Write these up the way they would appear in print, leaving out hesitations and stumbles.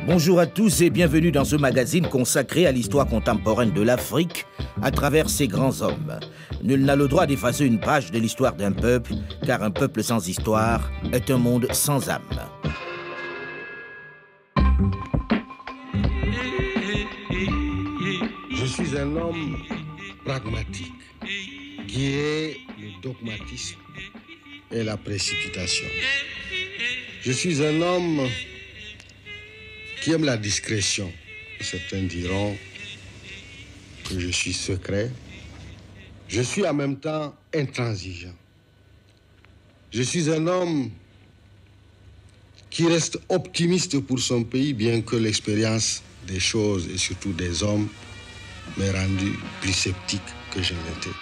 Bonjour à tous et bienvenue dans ce magazine consacré à l'histoire contemporaine de l'Afrique à travers ses grands hommes. Nul n'a le droit d'effacer une page de l'histoire d'un peuple, car un peuple sans histoire est un monde sans âme. Je suis un homme pragmatique qui est le dogmatisme et la précipitation. Je suis un homme qui aime la discrétion. Certains diront que je suis secret. Je suis en même temps intransigeant. Je suis un homme qui reste optimiste pour son pays, bien que l'expérience des choses et surtout des hommes m'ait rendu plus sceptique que je l'étais.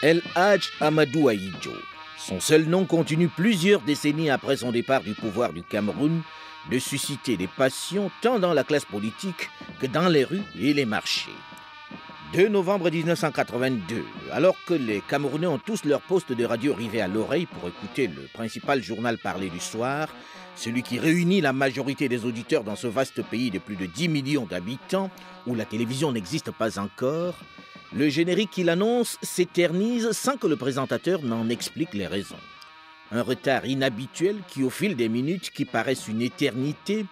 El Hadj Amadou Ahidjo. Son seul nom continue plusieurs décennies après son départ du pouvoir du Cameroun de susciter des passions tant dans la classe politique que dans les rues et les marchés. 2 novembre 1982, alors que les Camerounais ont tous leur poste de radio rivé à l'oreille pour écouter le principal journal parlé du soir, celui qui réunit la majorité des auditeurs dans ce vaste pays de plus de 10 millions d'habitants, où la télévision n'existe pas encore, le générique qui l'annonce s'éternise sans que le présentateur n'en explique les raisons. Un retard inhabituel qui, au fil des minutes qui paraissent une éternité,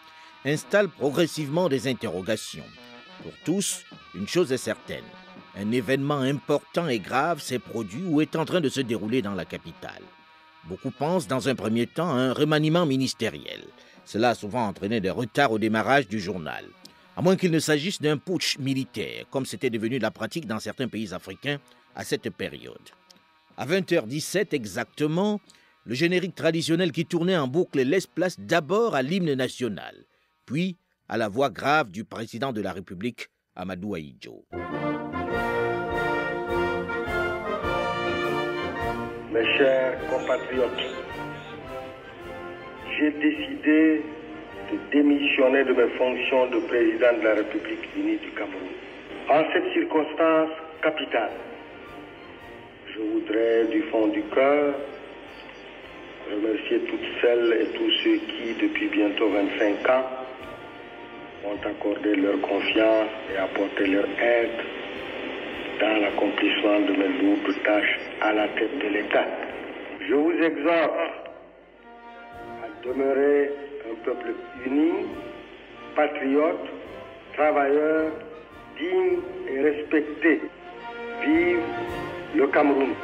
installe progressivement des interrogations. Pour tous, une chose est certaine. Un événement important et grave s'est produit ou est en train de se dérouler dans la capitale. Beaucoup pensent dans un premier temps à un remaniement ministériel. Cela a souvent entraîné des retards au démarrage du journal. À moins qu'il ne s'agisse d'un putsch militaire, comme c'était devenu la pratique dans certains pays africains à cette période. À 20h17 exactement, le générique traditionnel qui tournait en boucle laisse place d'abord à l'hymne national, puis à la voix grave du président de la République, Amadou Ahidjo. Mes chers compatriotes, j'ai décidé de démissionner de mes fonctions de président de la République unie du Cameroun. En cette circonstance capitale, je voudrais du fond du cœur remercier toutes celles et tous ceux qui, depuis bientôt 25 ans, ont accordé leur confiance et apporté leur aide dans l'accomplissement de mes lourdes tâches à la tête de l'État. Je vous exhorte à demeurer un peuple uni, patriote, travailleur, digne et respecté. Vive le Cameroun!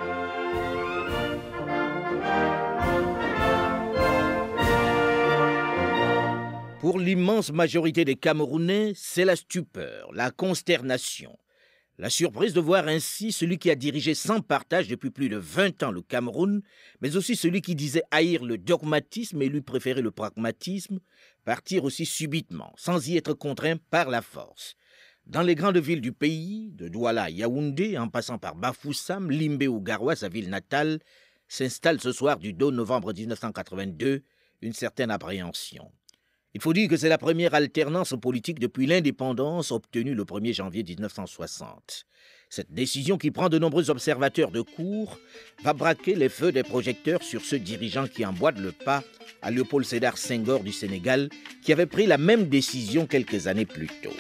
Pour l'immense majorité des Camerounais, c'est la stupeur, la consternation. La surprise de voir ainsi celui qui a dirigé sans partage depuis plus de 20 ans le Cameroun, mais aussi celui qui disait haïr le dogmatisme et lui préférer le pragmatisme, partir aussi subitement, sans y être contraint par la force. Dans les grandes villes du pays, de Douala à Yaoundé, en passant par Bafoussam, Limbe ou Garoua, sa ville natale, s'installe ce soir du 2 novembre 1982 une certaine appréhension. Il faut dire que c'est la première alternance politique depuis l'indépendance obtenue le 1er janvier 1960. Cette décision qui prend de nombreux observateurs de cour va braquer les feux des projecteurs sur ce dirigeant qui emboîte le pas à Léopold Sédar Senghor du Sénégal, qui avait pris la même décision quelques années plus tôt.